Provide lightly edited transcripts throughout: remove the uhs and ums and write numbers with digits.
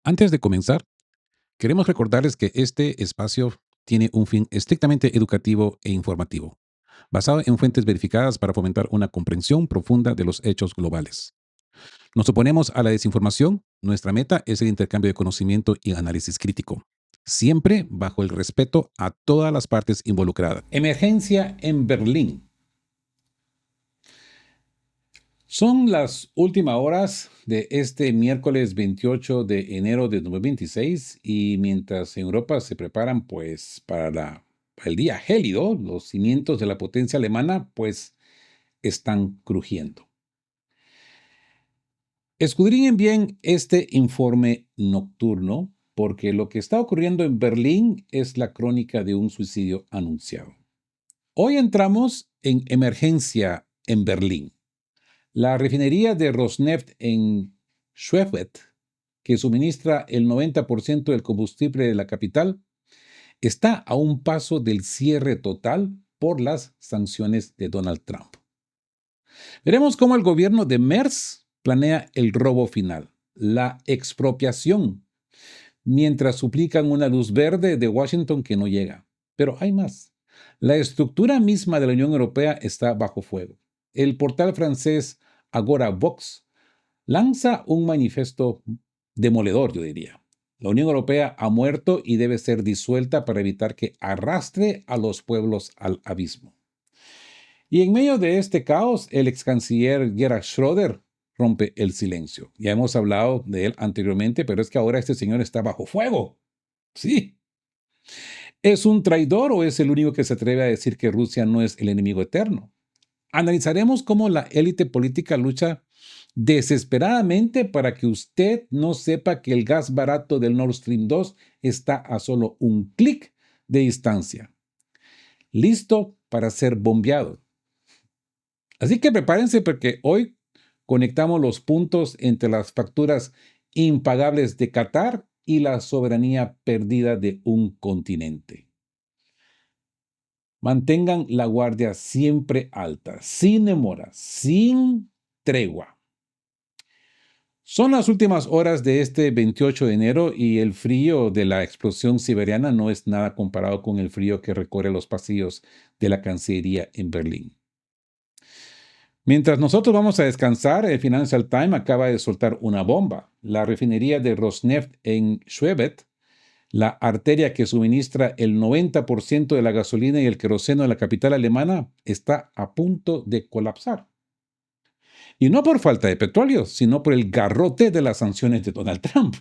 Antes de comenzar, queremos recordarles que este espacio tiene un fin estrictamente educativo e informativo, basado en fuentes verificadas para fomentar una comprensión profunda de los hechos globales. Nos oponemos a la desinformación. Nuestra meta es el intercambio de conocimiento y análisis crítico, siempre bajo el respeto a todas las partes involucradas. Emergencia en Berlín. Son las últimas horas de este miércoles 28 de enero de 2026 y mientras en Europa se preparan para el día gélido, los cimientos de la potencia alemana están crujiendo. Escudriñen bien este informe nocturno porque lo que está ocurriendo en Berlín es la crónica de un suicidio anunciado. Hoy entramos en emergencia en Berlín. La refinería de Rosneft en Schwechat, que suministra el 90% del combustible de la capital, está a un paso del cierre total por las sanciones de Donald Trump. Veremos cómo el gobierno de Merz planea el robo final, la expropiación, mientras suplican una luz verde de Washington que no llega. Pero hay más. La estructura misma de la Unión Europea está bajo fuego. El portal francés Agora Vox lanza un manifiesto demoledor, yo diría. La Unión Europea ha muerto y debe ser disuelta para evitar que arrastre a los pueblos al abismo. Y en medio de este caos, el ex canciller Gerhard Schröder rompe el silencio. Ya hemos hablado de él anteriormente, pero es que ahora este señor está bajo fuego. Sí. ¿Es un traidor o es el único que se atreve a decir que Rusia no es el enemigo eterno? Analizaremos cómo la élite política lucha desesperadamente para que usted no sepa que el gas barato del Nord Stream 2 está a solo un clic de distancia, listo para ser bombeado. Así que prepárense porque hoy conectamos los puntos entre las facturas impagables de Qatar y la soberanía perdida de un continente. Mantengan la guardia siempre alta, sin demora, sin tregua. Son las últimas horas de este 28 de enero y el frío de la explosión siberiana no es nada comparado con el frío que recorre los pasillos de la Cancillería en Berlín. Mientras nosotros vamos a descansar, el Financial Times acaba de soltar una bomba. La refinería de Rosneft en Schwechat, la arteria que suministra el 90% de la gasolina y el queroseno de la capital alemana, está a punto de colapsar. Y no por falta de petróleo, sino por el garrote de las sanciones de Donald Trump.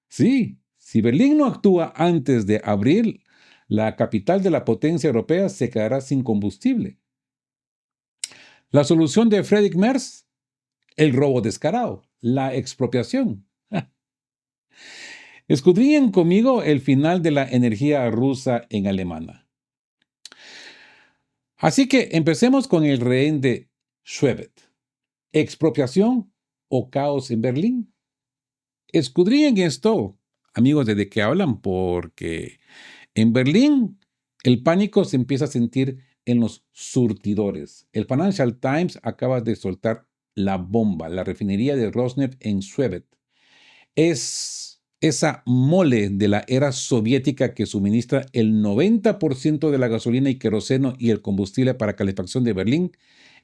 Sí, si Berlín no actúa antes de abril, la capital de la potencia europea se quedará sin combustible. La solución de Friedrich Merz, el robo descarado, la expropiación. Escudriñen conmigo el final de la energía rusa en Alemania. Así que empecemos con el rehén de Schwechat. ¿Expropiación o caos en Berlín? Escudriñen esto, amigos, ¿de qué hablan? Porque en Berlín el pánico se empieza a sentir en los surtidores. El Financial Times acaba de soltar la bomba, la refinería de Rosneft en Schwechat. Es esa mole de la era soviética que suministra el 90% de la gasolina y queroseno y el combustible para calefacción de Berlín,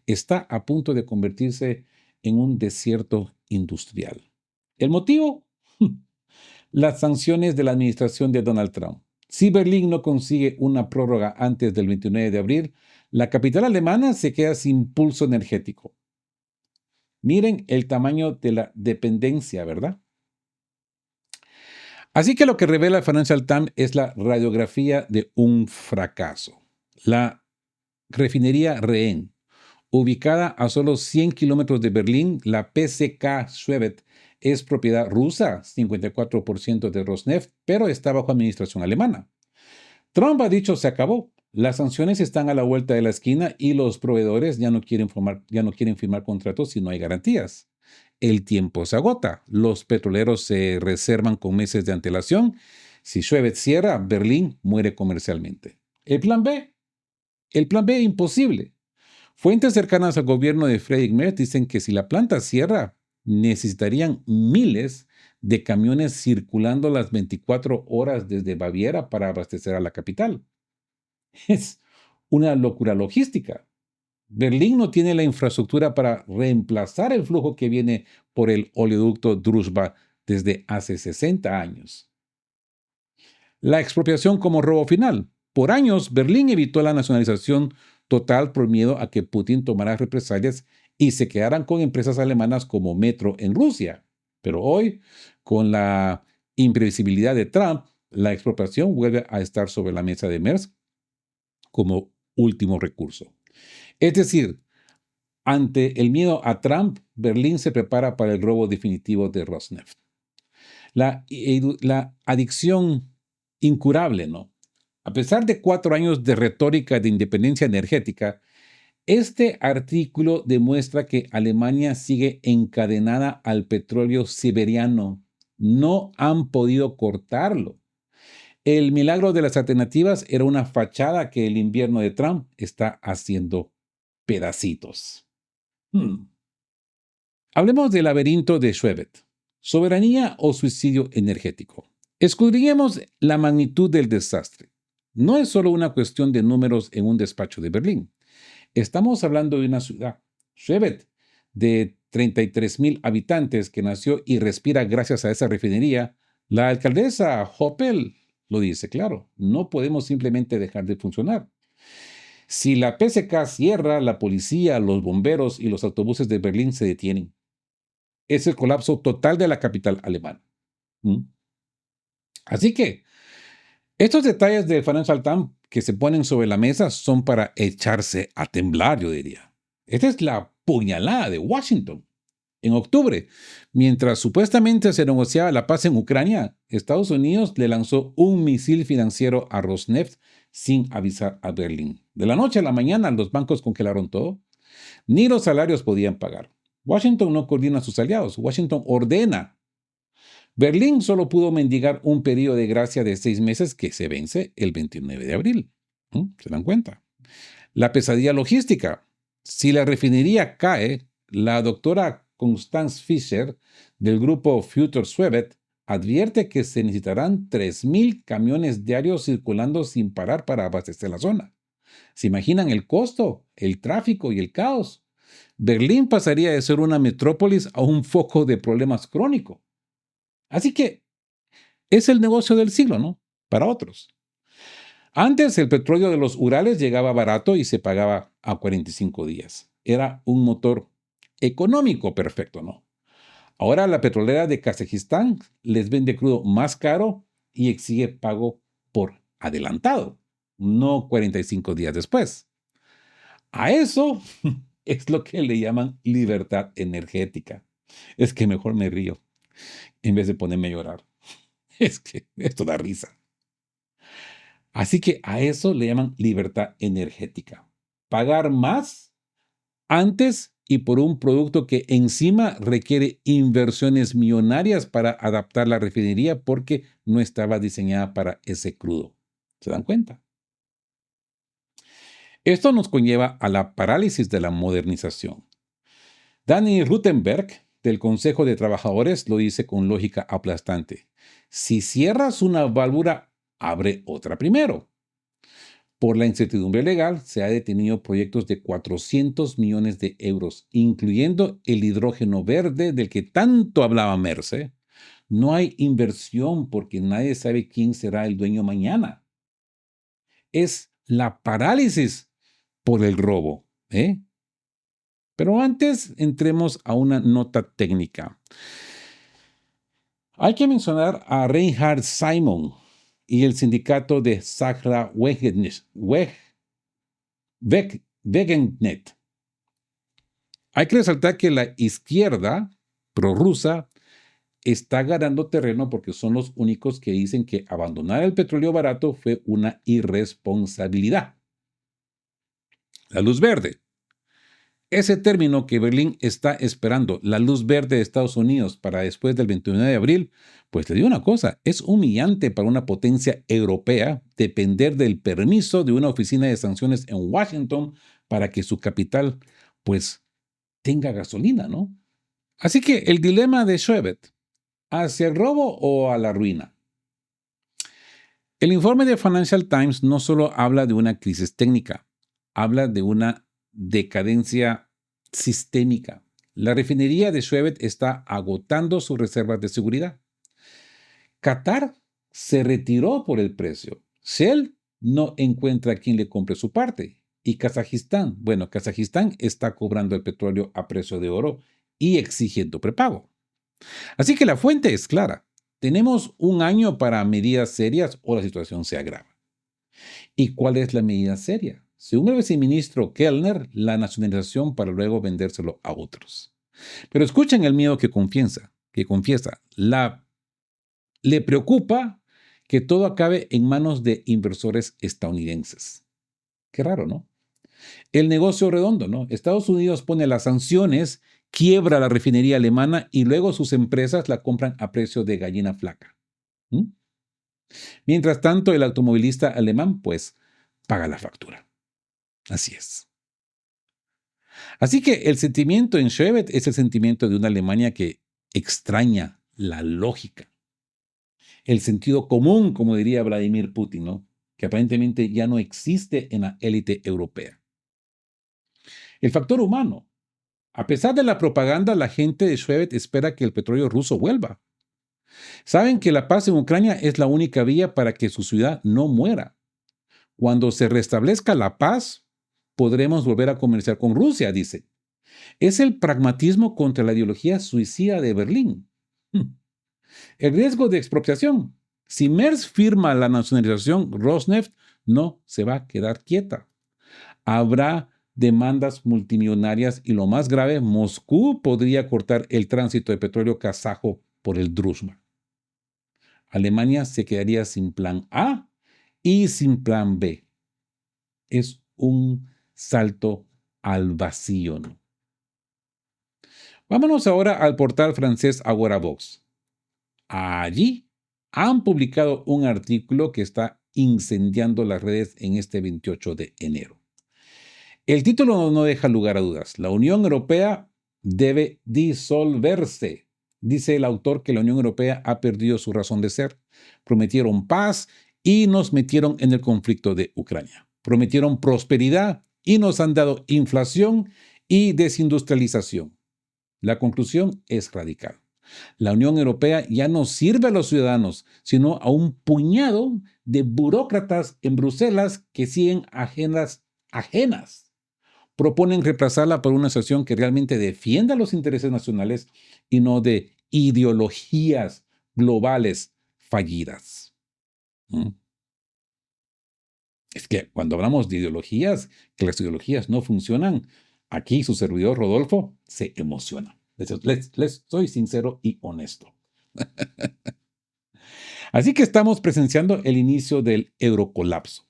está a punto de convertirse en un desierto industrial. ¿El motivo? Las sanciones de la administración de Donald Trump. Si Berlín no consigue una prórroga antes del 29 de abril, la capital alemana se queda sin pulso energético. Miren el tamaño de la dependencia, ¿verdad? Así que lo que revela el Financial Times es la radiografía de un fracaso. La refinería Rehén, ubicada a solo 100 kilómetros de Berlín, la PCK Schwechat es propiedad rusa, 54% de Rosneft, pero está bajo administración alemana. Trump ha dicho se acabó. Las sanciones están a la vuelta de la esquina y los proveedores ya no quieren firmar contratos si no hay garantías. El tiempo se agota. Los petroleros se reservan con meses de antelación. Si Schwechat cierra, Berlín muere comercialmente. El plan B. El plan B imposible. Fuentes cercanas al gobierno de Friedrich Merz dicen que si la planta cierra, necesitarían miles de camiones circulando las 24 horas desde Baviera para abastecer a la capital. Es una locura logística. Berlín no tiene la infraestructura para reemplazar el flujo que viene por el oleoducto Druzhba desde hace 60 años. La expropiación como robo final. Por años, Berlín evitó la nacionalización total por miedo a que Putin tomara represalias y se quedaran con empresas alemanas como Metro en Rusia. Pero hoy, con la imprevisibilidad de Trump, la expropiación vuelve a estar sobre la mesa de Merz como último recurso. Es decir, ante el miedo a Trump, Berlín se prepara para el robo definitivo de Rosneft. La adicción incurable, ¿no? A pesar de 4 años de retórica de independencia energética, este artículo demuestra que Alemania sigue encadenada al petróleo siberiano. No han podido cortarlo. El milagro de las alternativas era una fachada que el invierno de Trump está haciendo pedacitos. Hablemos del laberinto de Schwebet. ¿Soberanía o suicidio energético? Escudriñemos la magnitud del desastre. No es solo una cuestión de números en un despacho de Berlín. Estamos hablando de una ciudad, Schwebet, de 33,000 habitantes que nació y respira gracias a esa refinería. La alcaldesa Hoppel lo dice claro, no podemos simplemente dejar de funcionar. Si la PSK cierra, la policía, los bomberos y los autobuses de Berlín se detienen. Es el colapso total de la capital alemana. Así que estos detalles de Financial Times que se ponen sobre la mesa son para echarse a temblar, yo diría. Esta es la puñalada de Washington. En octubre, mientras supuestamente se negociaba la paz en Ucrania, Estados Unidos le lanzó un misil financiero a Rosneft sin avisar a Berlín. De la noche a la mañana, los bancos congelaron todo. Ni los salarios podían pagar. Washington no coordina a sus aliados. Washington ordena. Berlín solo pudo mendigar un periodo de gracia de 6 meses que se vence el 29 de abril. ¿Se dan cuenta? La pesadilla logística. Si la refinería cae, la doctora Constance Fischer del grupo Future Schwebet advierte que se necesitarán 3,000 camiones diarios circulando sin parar para abastecer la zona. ¿Se imaginan el costo, el tráfico y el caos? Berlín pasaría de ser una metrópolis a un foco de problemas crónicos. Así que es el negocio del siglo, ¿no? Para otros. Antes el petróleo de los Urales llegaba barato y se pagaba a 45 días. Era un motor económico perfecto, ¿no? Ahora la petrolera de Kazajistán les vende crudo más caro y exige pago por adelantado, no 45 días después. A eso es lo que le llaman libertad energética. Es que mejor me río en vez de ponerme a llorar. Es que esto da risa. Así que a eso le llaman libertad energética. Pagar más antes y por un producto que encima requiere inversiones millonarias para adaptar la refinería porque no estaba diseñada para ese crudo. ¿Se dan cuenta? Esto nos conlleva a la parálisis de la modernización. Danny Rutenberg, del Consejo de Trabajadores, lo dice con lógica aplastante. Si cierras una válvula, abre otra primero. Por la incertidumbre legal, se ha detenido proyectos de 400 millones de euros, incluyendo el hidrógeno verde del que tanto hablaba Merce. No hay inversión porque nadie sabe quién será el dueño mañana. Es la parálisis por el robo, ¿eh? Pero antes entremos a una nota técnica. Hay que mencionar a Reinhard Simon y el sindicato de Sahra Wegenet. Hay que resaltar que la izquierda prorrusa está ganando terreno porque son los únicos que dicen que abandonar el petróleo barato fue una irresponsabilidad. La luz verde. Ese término que Berlín está esperando, la luz verde de Estados Unidos para después del 29 de abril, pues te digo una cosa, es humillante para una potencia europea depender del permiso de una oficina de sanciones en Washington para que su capital, pues, tenga gasolina, ¿no? Así que el dilema de Schwebet, ¿Hacia el robo o a la ruina? El informe de Financial Times no solo habla de una crisis técnica, habla de una decadencia sistémica. La refinería de Schwebet está agotando sus reservas de seguridad. Qatar se retiró por el precio. Shell no encuentra quien le compre su parte. Y Kazajistán, bueno, Kazajistán está cobrando el petróleo a precio de oro y exigiendo prepago. Así que la fuente es clara. Tenemos un año para medidas serias o la situación se agrava. ¿Y cuál es la medida seria? Según el viceministro Kellner, la nacionalización para luego vendérselo a otros. Pero escuchen el miedo que confiesa. Le preocupa que todo acabe en manos de inversores estadounidenses. Qué raro, ¿no? El negocio redondo, ¿no? Estados Unidos pone las sanciones, quiebra la refinería alemana y luego sus empresas la compran a precio de gallina flaca. ¿Mm? Mientras tanto, el automovilista alemán, pues, paga la factura. Así es. Así que el sentimiento en Schwebet es el sentimiento de una Alemania que extraña la lógica, el sentido común, como diría Vladimir Putin, ¿no? Que aparentemente ya no existe en la élite europea. El factor humano. A pesar de la propaganda, la gente de Schwebet espera que el petróleo ruso vuelva. Saben que la paz en Ucrania es la única vía para que su ciudad no muera. Cuando se restablezca la paz, podremos volver a comerciar con Rusia, dice. Es el pragmatismo contra la ideología suicida de Berlín. El riesgo de expropiación. Si Merz firma la nacionalización, Rosneft no se va a quedar quieta. Habrá demandas multimillonarias y lo más grave, Moscú podría cortar el tránsito de petróleo kazajo por el Druzhba. Alemania se quedaría sin plan A y sin plan B. Es un salto al vacío, ¿no? Vámonos ahora al portal francés AgoraVox. Allí han publicado un artículo que está incendiando las redes en este 28 de enero. El título no deja lugar a dudas. La Unión Europea debe disolverse. Dice el autor que la Unión Europea ha perdido su razón de ser. Prometieron paz y nos metieron en el conflicto de Ucrania. Prometieron prosperidad y nos han dado inflación y desindustrialización. La conclusión es radical. La Unión Europea ya no sirve a los ciudadanos, sino a un puñado de burócratas en Bruselas que siguen ajenas. Proponen reemplazarla por una asociación que realmente defienda los intereses nacionales y no de ideologías globales fallidas. ¿Mm? Es que cuando hablamos de ideologías, que las ideologías no funcionan, aquí su servidor Rodolfo se emociona. Les soy sincero y honesto. Así que estamos presenciando el inicio del eurocolapso,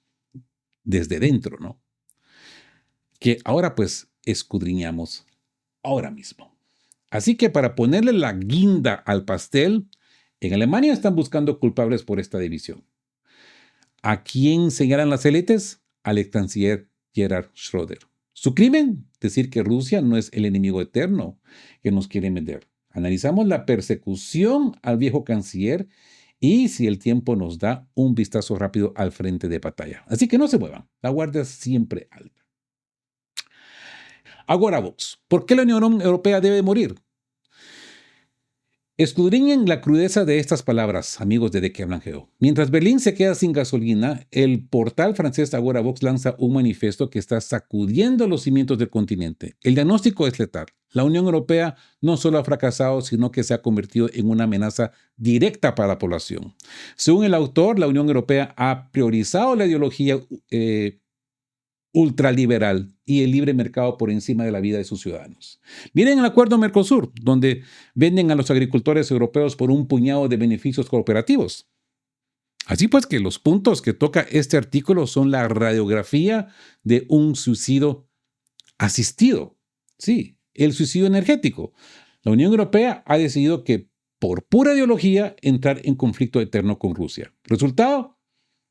desde dentro, ¿no? Que ahora pues escudriñamos ahora mismo. Así que para ponerle la guinda al pastel, en Alemania están buscando culpables por esta división. ¿A quién señalan las élites? Al ex canciller Gerhard Schröder. ¿Su crimen? Decir que Rusia no es el enemigo eterno que nos quiere meter. Analizamos la persecución al viejo canciller y, si el tiempo nos da, un vistazo rápido al frente de batalla. Así que no se muevan, la guardia es siempre alta. AgoraVox. ¿Por qué la Unión Europea debe morir? Escudriñen la crudeza de estas palabras, amigos de qué hablan Geo. Mientras Berlín se queda sin gasolina, el portal francés AgoraVox lanza un manifiesto que está sacudiendo los cimientos del continente. El diagnóstico es letal. La Unión Europea no solo ha fracasado, sino que se ha convertido en una amenaza directa para la población. Según el autor, la Unión Europea ha priorizado la ideología ultraliberal y el libre mercado por encima de la vida de sus ciudadanos. Miren el acuerdo Mercosur, donde venden a los agricultores europeos por un puñado de beneficios cooperativos. Así pues que los puntos que toca este artículo son la radiografía de un suicidio asistido. Sí, el suicidio energético. La Unión Europea ha decidido que por pura ideología entrar en conflicto eterno con Rusia. ¿Resultado?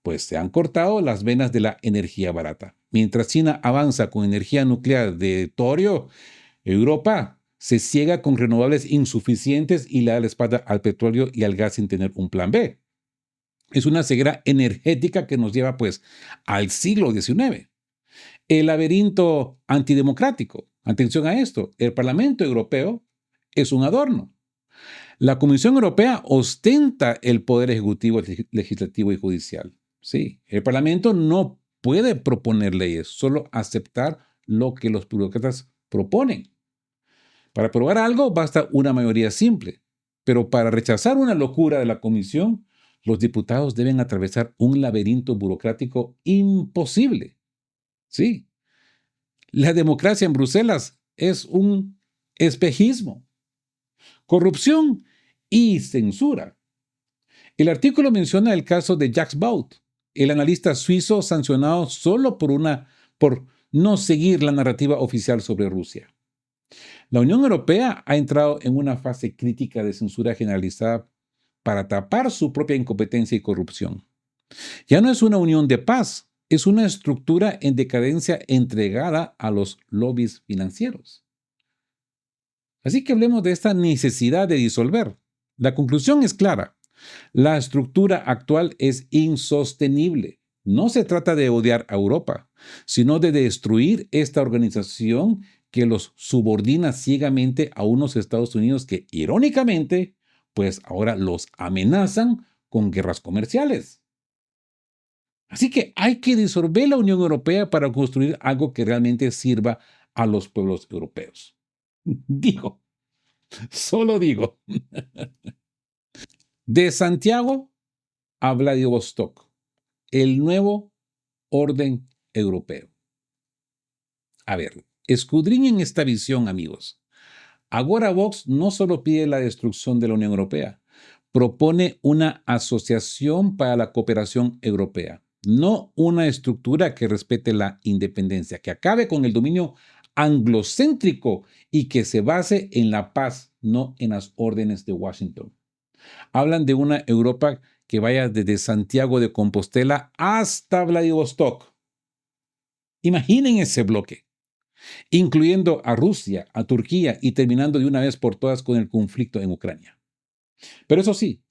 Pues se han cortado las venas de la energía barata. Mientras China avanza con energía nuclear de torio, Europa se ciega con renovables insuficientes y le da la espalda al petróleo y al gas sin tener un plan B. Es una ceguera energética que nos lleva pues al siglo XIX. El laberinto antidemocrático. Atención a esto, el Parlamento Europeo es un adorno. La Comisión Europea ostenta el poder ejecutivo, legislativo y judicial. Sí, el Parlamento no puede proponer leyes, solo aceptar lo que los burócratas proponen. Para aprobar algo basta una mayoría simple, pero para rechazar una locura de la Comisión, los diputados deben atravesar un laberinto burocrático imposible. Sí, la democracia en Bruselas es un espejismo, corrupción y censura. El artículo menciona el caso de Jacques Baut, el analista suizo sancionado solo por no seguir la narrativa oficial sobre Rusia. La Unión Europea ha entrado en una fase crítica de censura generalizada para tapar su propia incompetencia y corrupción. Ya no es una unión de paz, es una estructura en decadencia entregada a los lobbies financieros. Así que hablemos de esta necesidad de disolver. La conclusión es clara. La estructura actual es insostenible. No se trata de odiar a Europa, sino de destruir esta organización que los subordina ciegamente a unos Estados Unidos que, irónicamente, pues ahora los amenazan con guerras comerciales. Así que hay que disolver la Unión Europea para construir algo que realmente sirva a los pueblos europeos. Digo, solo digo. De Santiago a Vladivostok, el nuevo orden europeo. A ver, escudriñen esta visión, amigos. Agora Vox no solo pide la destrucción de la Unión Europea, propone una asociación para la cooperación europea, no una estructura que respete la independencia, que acabe con el dominio anglocéntrico y que se base en la paz, no en las órdenes de Washington. Hablan de una Europa que vaya desde Santiago de Compostela hasta Vladivostok. Imaginen ese bloque, incluyendo a Rusia, a Turquía y terminando de una vez por todas con el conflicto en Ucrania. Pero eso sí,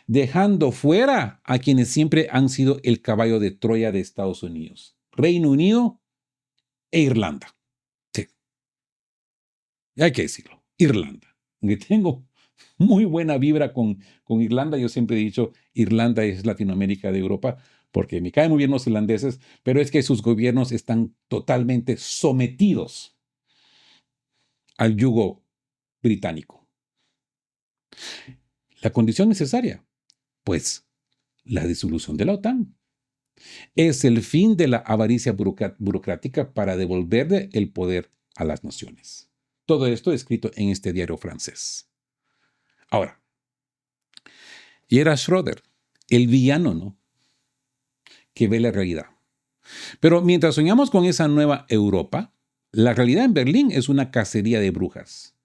dejando fuera a quienes siempre han sido el caballo de Troya de Estados Unidos, Reino Unido e Irlanda. Sí, hay que decirlo, Irlanda. Aunque tengo muy buena vibra con Irlanda, yo siempre he dicho, Irlanda es Latinoamérica de Europa, porque me caen muy bien los irlandeses, pero es que sus gobiernos están totalmente sometidos al yugo británico. La condición necesaria, pues, la disolución de la OTAN. Es el fin de la avaricia burocrática para devolverle el poder a las naciones. Todo esto escrito en este diario francés. Ahora, y era Schröder, el villano, ¿no?, que ve la realidad. Pero mientras soñamos con esa nueva Europa, la realidad en Berlín es una cacería de brujas.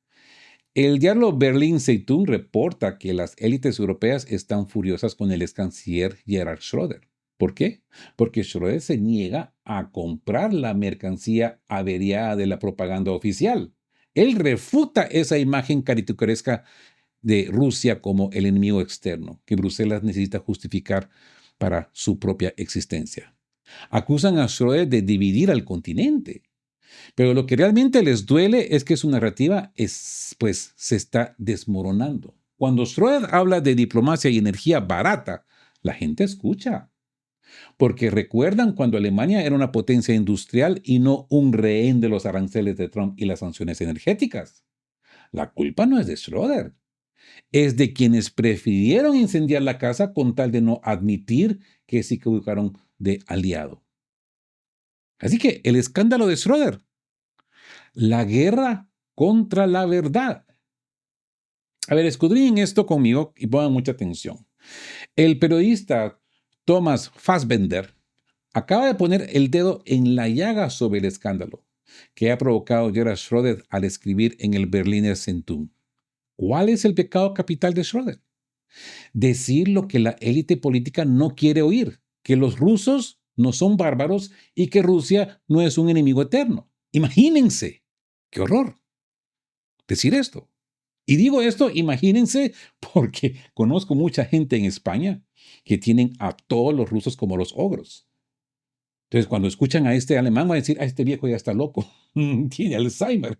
El diario Berlin Zeitung reporta que las élites europeas están furiosas con el ex canciller Gerhard Schröder. ¿Por qué? Porque Schröder se niega a comprar la mercancía averiada de la propaganda oficial. Él refuta esa imagen caricaturesca de Rusia como el enemigo externo que Bruselas necesita justificar para su propia existencia. Acusan a Schröder de dividir al continente. Pero lo que realmente les duele es que su narrativa se está desmoronando. Cuando Schröder habla de diplomacia y energía barata, la gente escucha. Porque recuerdan cuando Alemania era una potencia industrial y no un rehén de los aranceles de Trump y las sanciones energéticas. La culpa no es de Schröder, es de quienes prefirieron incendiar la casa con tal de no admitir que se equivocaron de aliado. Así que el escándalo de Schröder, la guerra contra la verdad. A ver, escudriñen esto conmigo y pongan mucha atención. El periodista Thomas Fassbender acaba de poner el dedo en la llaga sobre el escándalo que ha provocado Gerhard Schröder al escribir en el Berliner Zeitung. ¿Cuál es el pecado capital de Schröder? Decir lo que la élite política no quiere oír, que los rusos no son bárbaros y que Rusia no es un enemigo eterno. Imagínense, qué horror. decir esto. Y digo esto, imagínense, porque conozco mucha gente en España que tienen a todos los rusos como los ogros. Entonces, cuando escuchan a este alemán, van a decir, este viejo ya está loco, tiene Alzheimer.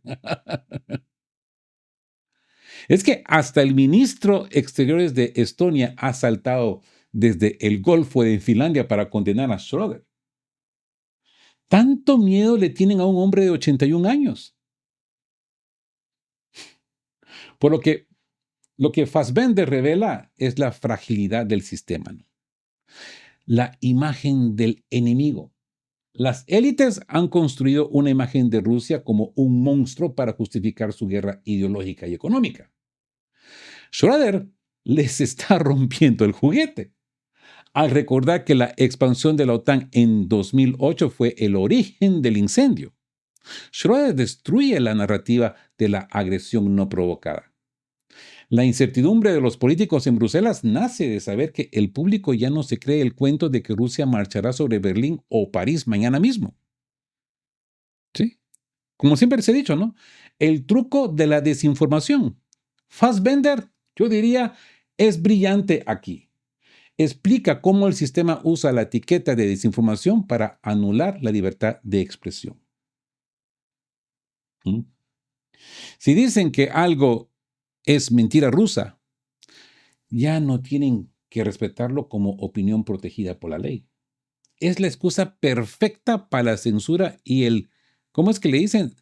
Es que hasta el ministro Exteriores de Estonia ha saltado desde el Golfo de Finlandia para condenar a Schröder. Tanto miedo le tienen a un hombre de 81 años. Por lo que Fassbender revela es la fragilidad del sistema, ¿no? La imagen del enemigo. Las élites han construido una imagen de Rusia como un monstruo para justificar su guerra ideológica y económica. Schröder les está rompiendo el juguete al recordar que la expansión de la OTAN en 2008 fue el origen del incendio. Schröder destruye la narrativa de la agresión no provocada. La incertidumbre de los políticos en Bruselas nace de saber que el público ya no se cree el cuento de que Rusia marchará sobre Berlín o París mañana mismo. ¿Sí? Como siempre les he dicho, ¿no? El truco de la desinformación. Fassbender, yo diría, es brillante aquí. Explica cómo el sistema usa la etiqueta de desinformación para anular la libertad de expresión. ¿Mm? Si dicen que algo es mentira rusa, ya no tienen que respetarlo como opinión protegida por la ley. Es la excusa perfecta para la censura y el, ¿cómo es que le dicen?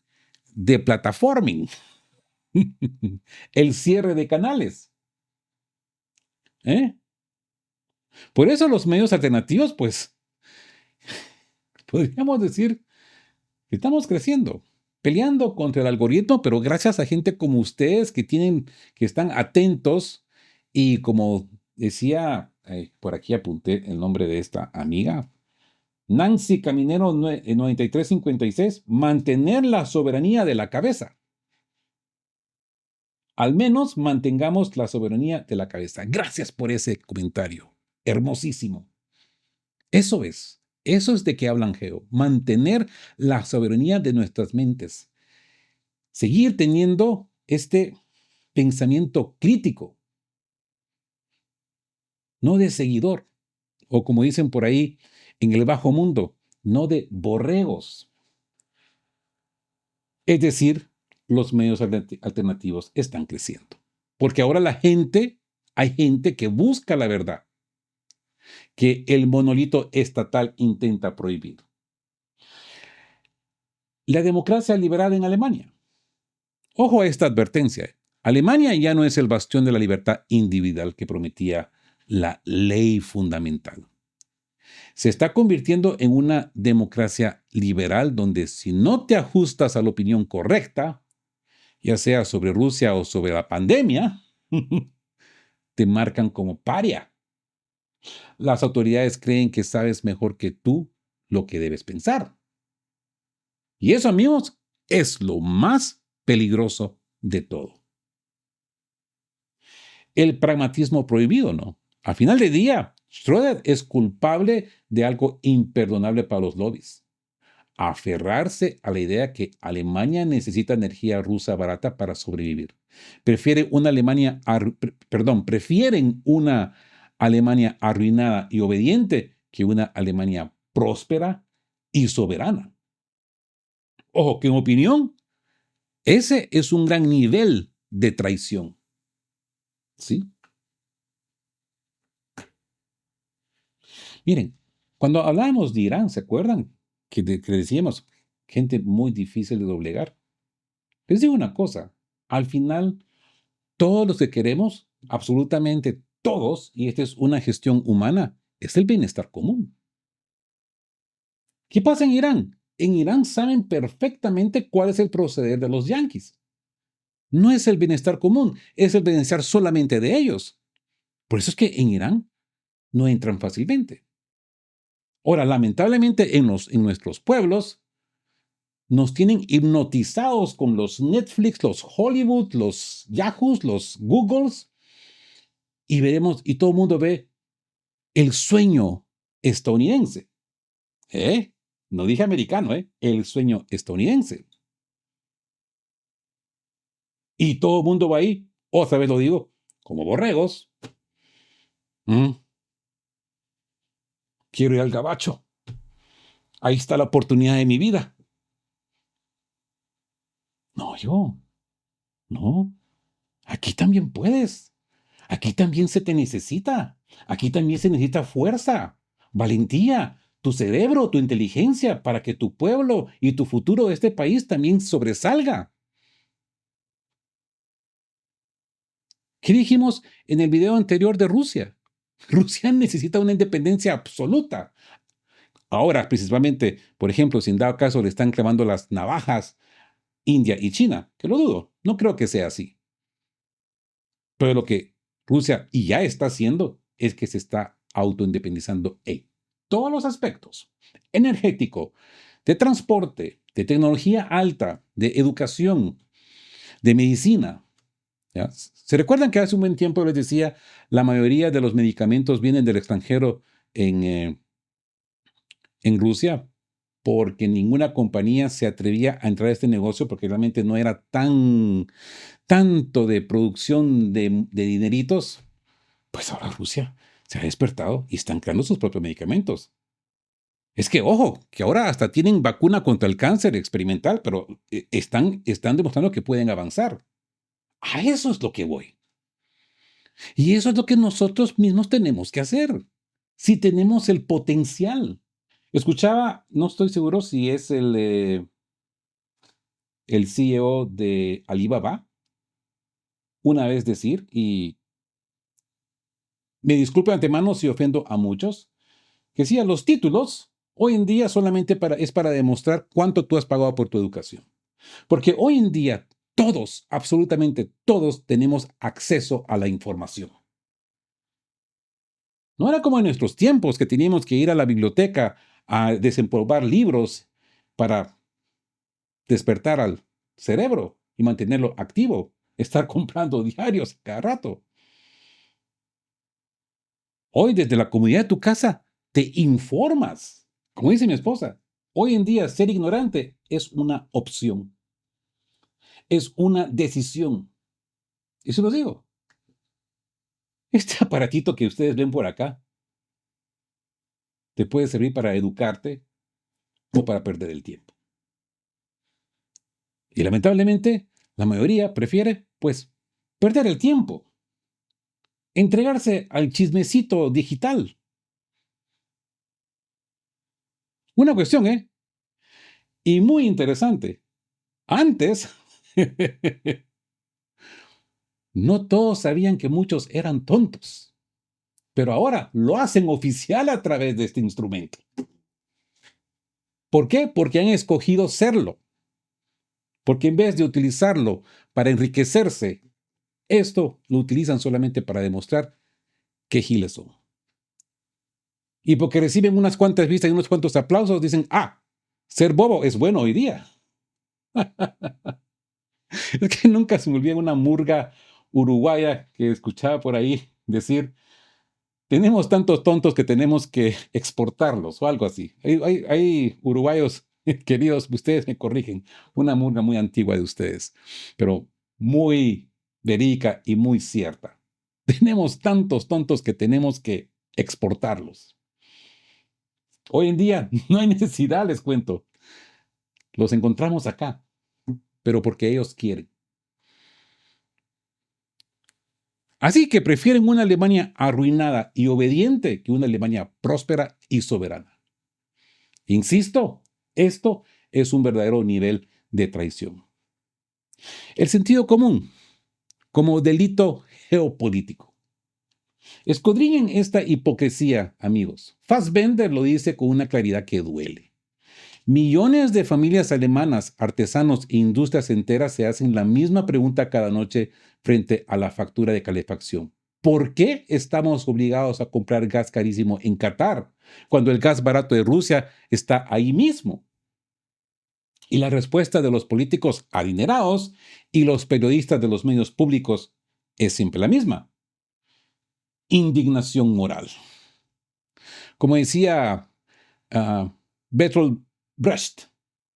Deplatforming. El cierre de canales. ¿Eh? Por eso los medios alternativos, pues, podríamos decir que estamos creciendo, peleando contra el algoritmo, pero gracias a gente como ustedes que están atentos y como decía, por aquí apunté el nombre de esta amiga, Nancy Caminero 9356, mantener la soberanía de la cabeza. Al menos mantengamos la soberanía de la cabeza. Gracias por ese comentario. Hermosísimo. Eso es de que hablan Geo. Mantener la soberanía de nuestras mentes. Seguir teniendo este pensamiento crítico, no de seguidor, o como dicen por ahí en el bajo mundo, no de borregos. Es decir, los medios alternativos están creciendo. Porque ahora hay gente que busca la verdad, que el monolito estatal intenta prohibir. La democracia liberal en Alemania. Ojo a esta advertencia. Alemania ya no es el bastión de la libertad individual que prometía la ley fundamental. Se está convirtiendo en una democracia liberal donde si no te ajustas a la opinión correcta, ya sea sobre Rusia o sobre la pandemia, te marcan como paria. Las autoridades creen que sabes mejor que tú lo que debes pensar. Y eso, amigos, es lo más peligroso de todo. El pragmatismo prohibido, ¿no? Al final del día, Schröder es culpable de algo imperdonable para los lobbies. Aferrarse a la idea que Alemania necesita energía rusa barata para sobrevivir. Prefieren una Alemania arruinada y obediente que una Alemania próspera y soberana. Ojo, que en opinión, ese es un gran nivel de traición. ¿Sí? Miren, cuando hablábamos de Irán, ¿se acuerdan? Que decíamos, gente muy difícil de doblegar. Les digo una cosa, al final, todos los que queremos, absolutamente todos, y esta es una gestión humana, es el bienestar común. ¿Qué pasa en Irán? En Irán saben perfectamente cuál es el proceder de los yanquis. No es el bienestar común, es el bienestar solamente de ellos. Por eso es que en Irán no entran fácilmente. Ahora, lamentablemente en nuestros pueblos nos tienen hipnotizados con los Netflix, los Hollywood, los Yahoos, los Googles, y todo el mundo ve el sueño estadounidense. No dije americano, el sueño estadounidense. Y todo el mundo va ahí, otra vez lo digo, como borregos. Mm, Quiero ir al gabacho. Ahí está la oportunidad de mi vida. No, no. Aquí también puedes. Aquí también se te necesita. Aquí también se necesita fuerza, valentía, tu cerebro, tu inteligencia para que tu pueblo y tu futuro de este país también sobresalga. ¿Qué dijimos en el video anterior de Rusia? Rusia necesita una independencia absoluta. Ahora, principalmente, por ejemplo, si en dado caso le están clavando las navajas India y China, que lo dudo, no creo que sea así. Pero lo que Rusia y ya está haciendo es que se está autoindependizando en todos los aspectos: energético, de transporte, de tecnología alta, de educación, de medicina. ¿Ya? ¿Se recuerdan que hace un buen tiempo les decía, la mayoría de los medicamentos vienen del extranjero en Rusia? Porque ninguna compañía se atrevía a entrar a este negocio porque realmente no era tanto de producción de dineritos. Pues ahora Rusia se ha despertado y están creando sus propios medicamentos. Es que, ojo, que ahora hasta tienen vacuna contra el cáncer experimental, pero están demostrando que pueden avanzar. A eso es lo que voy. Y eso es lo que nosotros mismos tenemos que hacer, si tenemos el potencial. Escuchaba, no estoy seguro si es el CEO de Alibaba, una vez decir, y me disculpe de antemano si ofendo a muchos, que decía, los títulos hoy en día solamente es para demostrar cuánto tú has pagado por tu educación. Porque hoy en día todos, absolutamente todos, tenemos acceso a la información. No era como en nuestros tiempos que teníamos que ir a la biblioteca a desempolvar libros para despertar al cerebro y mantenerlo activo, estar comprando diarios cada rato. Hoy desde la comodidad de tu casa te informas. Como dice mi esposa, hoy en día ser ignorante es una opción, es una decisión. Eso lo digo. Este aparatito que ustedes ven por acá te puede servir para educarte o para perder el tiempo. Y lamentablemente, la mayoría prefiere, pues, perder el tiempo, entregarse al chismecito digital. Una cuestión, ¿eh? Y muy interesante. Antes, no todos sabían que muchos eran tontos, pero ahora lo hacen oficial a través de este instrumento. ¿Por qué? Porque han escogido serlo. Porque en vez de utilizarlo para enriquecerse, esto lo utilizan solamente para demostrar qué giles son. Y porque reciben unas cuantas vistas y unos cuantos aplausos, dicen, ser bobo es bueno hoy día. Es que nunca se me olvida una murga uruguaya que escuchaba por ahí decir, tenemos tantos tontos que tenemos que exportarlos o algo así. Hay uruguayos queridos, ustedes me corrigen, una murga muy antigua de ustedes, pero muy verídica y muy cierta. Tenemos tantos tontos que tenemos que exportarlos. Hoy en día no hay necesidad, les cuento. Los encontramos acá, pero porque ellos quieren. Así que prefieren una Alemania arruinada y obediente que una Alemania próspera y soberana. Insisto, esto es un verdadero nivel de traición. El sentido común, como delito geopolítico. Escudriñen esta hipocresía, amigos. Fassbender lo dice con una claridad que duele. Millones de familias alemanas, artesanos e industrias enteras se hacen la misma pregunta cada noche frente a la factura de calefacción. ¿Por qué estamos obligados a comprar gas carísimo en Qatar cuando el gas barato de Rusia está ahí mismo? Y la respuesta de los políticos adinerados y los periodistas de los medios públicos es siempre la misma: indignación moral. Como decía Bertolt Brecht,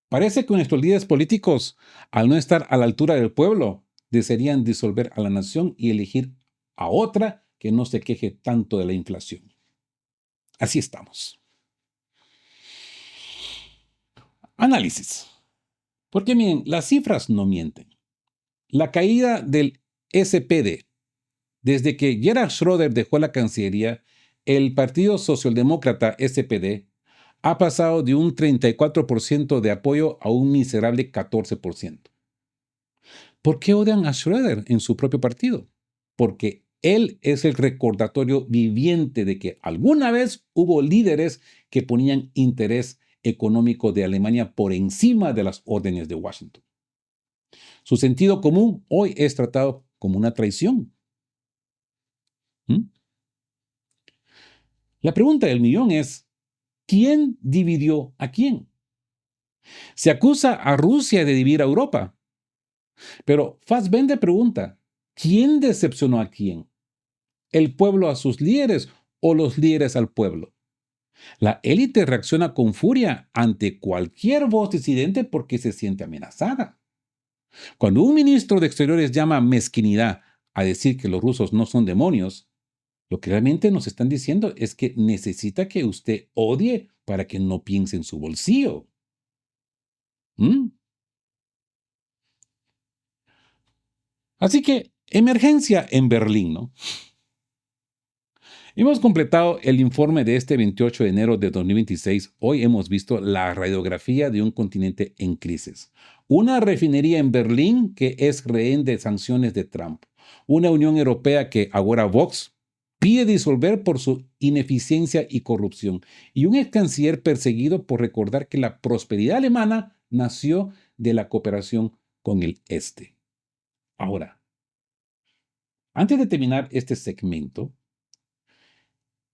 parece que nuestros líderes políticos, al no estar a la altura del pueblo, desearían disolver a la nación y elegir a otra que no se queje tanto de la inflación. Así estamos. Análisis. Porque miren, las cifras no mienten. La caída del SPD, desde que Gerhard Schröder dejó la Cancillería, el Partido Socialdemócrata SPD ha pasado de un 34% de apoyo a un miserable 14%. ¿Por qué odian a Schröder en su propio partido? Porque él es el recordatorio viviente de que alguna vez hubo líderes que ponían interés económico de Alemania por encima de las órdenes de Washington. Su sentido común hoy es tratado como una traición. La pregunta del millón es, ¿quién dividió a quién? Se acusa a Rusia de dividir a Europa, pero Fassbender pregunta, ¿quién decepcionó a quién? ¿El pueblo a sus líderes o los líderes al pueblo? La élite reacciona con furia ante cualquier voz disidente porque se siente amenazada. Cuando un ministro de Exteriores llama mezquinidad a decir que los rusos no son demonios, lo que realmente nos están diciendo es que necesita que usted odie para que no piense en su bolsillo. Así que, emergencia en Berlín, ¿no? Hemos completado el informe de este 28 de enero de 2026. Hoy hemos visto la radiografía de un continente en crisis. Una refinería en Berlín que es rehén de sanciones de Trump. Una Unión Europea que ahora Vox pide disolver por su ineficiencia y corrupción. Y un ex canciller perseguido por recordar que la prosperidad alemana nació de la cooperación con el Este. Ahora, antes de terminar este segmento,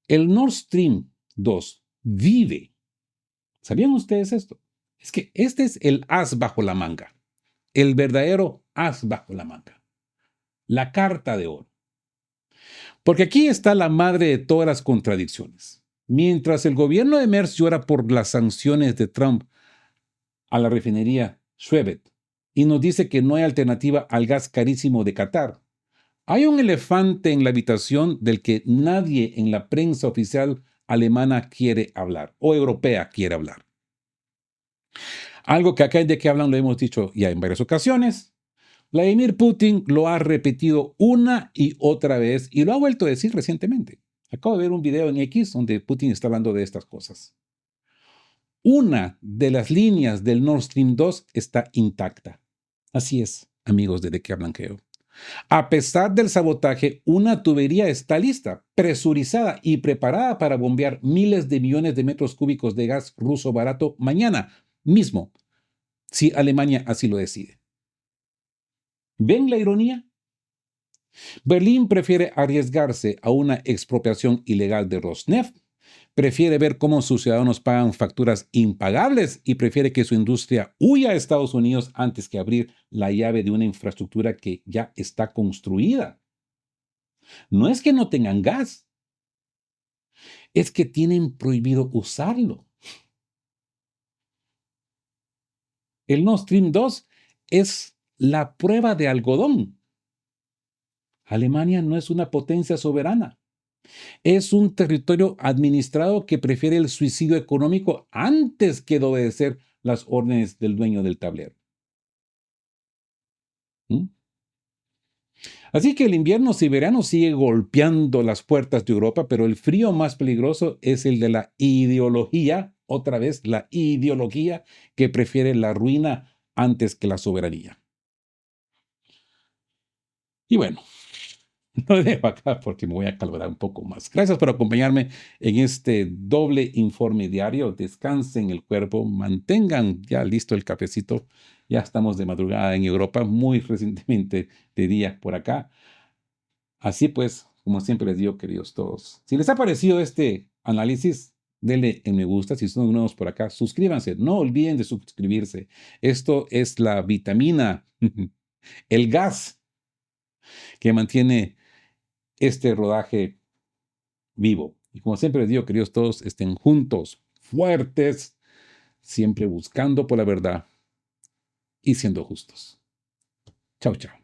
el Nord Stream 2 vive. ¿Sabían ustedes esto? Es que este es el as bajo la manga, el verdadero as bajo la manga, la carta de oro. Porque aquí está la madre de todas las contradicciones. Mientras el gobierno de Merz llora por las sanciones de Trump a la refinería Schwebet y nos dice que no hay alternativa al gas carísimo de Qatar, hay un elefante en la habitación del que nadie en la prensa oficial alemana quiere hablar o europea quiere hablar. Algo que acá de que hablan lo hemos dicho ya en varias ocasiones. Vladimir Putin lo ha repetido una y otra vez y lo ha vuelto a decir recientemente. Acabo de ver un video en X donde Putin está hablando de estas cosas. Una de las líneas del Nord Stream 2 está intacta. Así es, amigos de qué hablan creo. A pesar del sabotaje, una tubería está lista, presurizada y preparada para bombear miles de millones de metros cúbicos de gas ruso barato mañana mismo, si Alemania así lo decide. ¿Ven la ironía? Berlín prefiere arriesgarse a una expropiación ilegal de Rosneft, prefiere ver cómo sus ciudadanos pagan facturas impagables y prefiere que su industria huya a Estados Unidos antes que abrir la llave de una infraestructura que ya está construida. No es que no tengan gas, es que tienen prohibido usarlo. El Nord Stream 2 es la prueba de algodón. Alemania no es una potencia soberana. Es un territorio administrado que prefiere el suicidio económico antes que de obedecer las órdenes del dueño del tablero. ¿Mm? Así que el invierno siberiano sigue golpeando las puertas de Europa, pero el frío más peligroso es el de la ideología, otra vez la ideología que prefiere la ruina antes que la soberanía. Y bueno, lo dejo acá porque me voy a calibrar un poco más. Gracias por acompañarme en este doble informe diario. Descansen el cuerpo, mantengan ya listo el cafecito. Ya estamos de madrugada en Europa, muy recientemente de día por acá. Así pues, como siempre les digo, queridos todos, si les ha parecido este análisis, denle en me gusta. Si son nuevos por acá, suscríbanse. No olviden de suscribirse. Esto es la vitamina, el gas que mantiene este rodaje vivo. Y como siempre les digo, queridos todos, estén juntos, fuertes, siempre buscando por la verdad y siendo justos. Chao, chao.